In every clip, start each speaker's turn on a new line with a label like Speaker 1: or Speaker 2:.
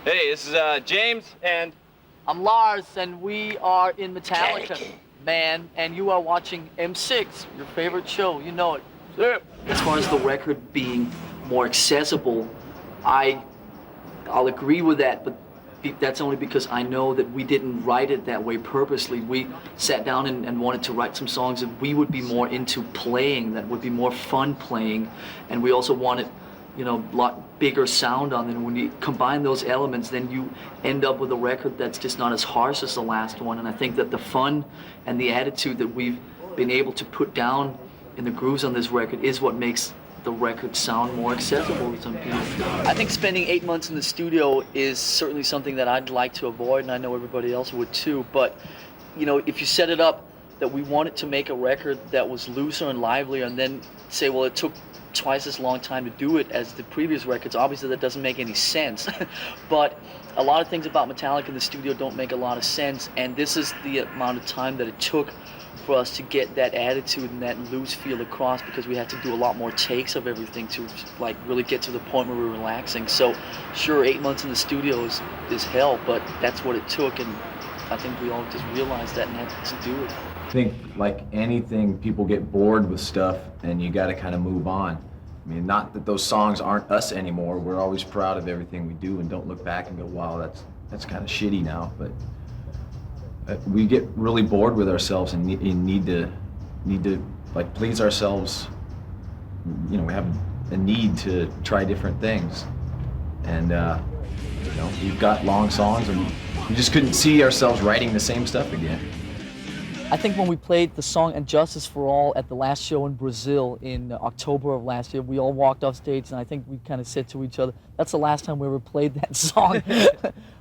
Speaker 1: Hey, this is James, and
Speaker 2: I'm Lars, and we are in Metallica, man, and you are watching M6, your favorite show, you know it.
Speaker 1: yeah.
Speaker 2: As far as the record being more accessible, I'll agree with that, but that's only because I know that we didn't write it that way purposely. We sat down and wanted to write some songs that we would be more into playing, that would be more fun playing, and we also wanted, you know, a lot bigger sound on it. And when you combine those elements, then you end up with a record that's just not as harsh as the last one. And I think that the fun and the attitude that we've been able to put down in the grooves on this record is what makes the record sound more accessible to some people. I think spending 8 months in the studio is certainly something that I'd like to avoid, and I know everybody else would too. But, you know, if you set it up that we wanted to make a record that was looser and livelier, and then say, well, it took twice as long time to do it as the previous records, obviously that doesn't make any sense. But a lot of things about Metallica in the studio don't make a lot of sense, and this is the amount of time that it took for us to get that attitude and that loose feel across, because we had to do a lot more takes of everything to like really get to the point where we're relaxing. So sure, 8 months in the studio is hell, but that's what it took, and I think we all just realized that and had to do it.
Speaker 3: I think, like anything, people get bored with stuff and you got to kind of move on. I mean, not that those songs aren't us anymore. We're always proud of everything we do and don't look back and go, wow, that's kind of shitty now. But we get really bored with ourselves and need to like please ourselves. You know, we have a need to try different things, and you know, we've got long songs and we just couldn't see ourselves writing the same stuff again.
Speaker 2: I think when we played the song "And Justice for All" at the last show in Brazil in October of last year, we all walked off stage, and I think we kind of said to each other, that's the last time we ever played that song.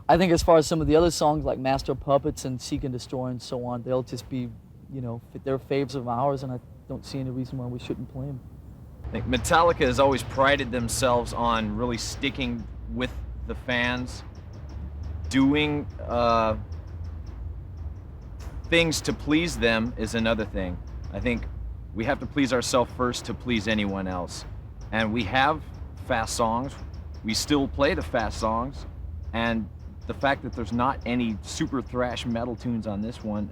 Speaker 2: I think as far as some of the other songs like Master of Puppets and Seek and Destroy and so on, they'll just be, you know, they're faves of ours, and I don't see any reason why we shouldn't play them.
Speaker 3: I think Metallica has always prided themselves on really sticking with the fans, doing things to please them is another thing. I think we have to please ourselves first to please anyone else. And we have fast songs. We still play the fast songs. And the fact that there's not any super thrash metal tunes on this one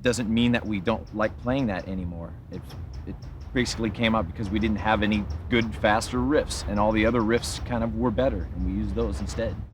Speaker 3: doesn't mean that we don't like playing that anymore. It basically came up because we didn't have any good faster riffs, and all the other riffs kind of were better, and we used those instead.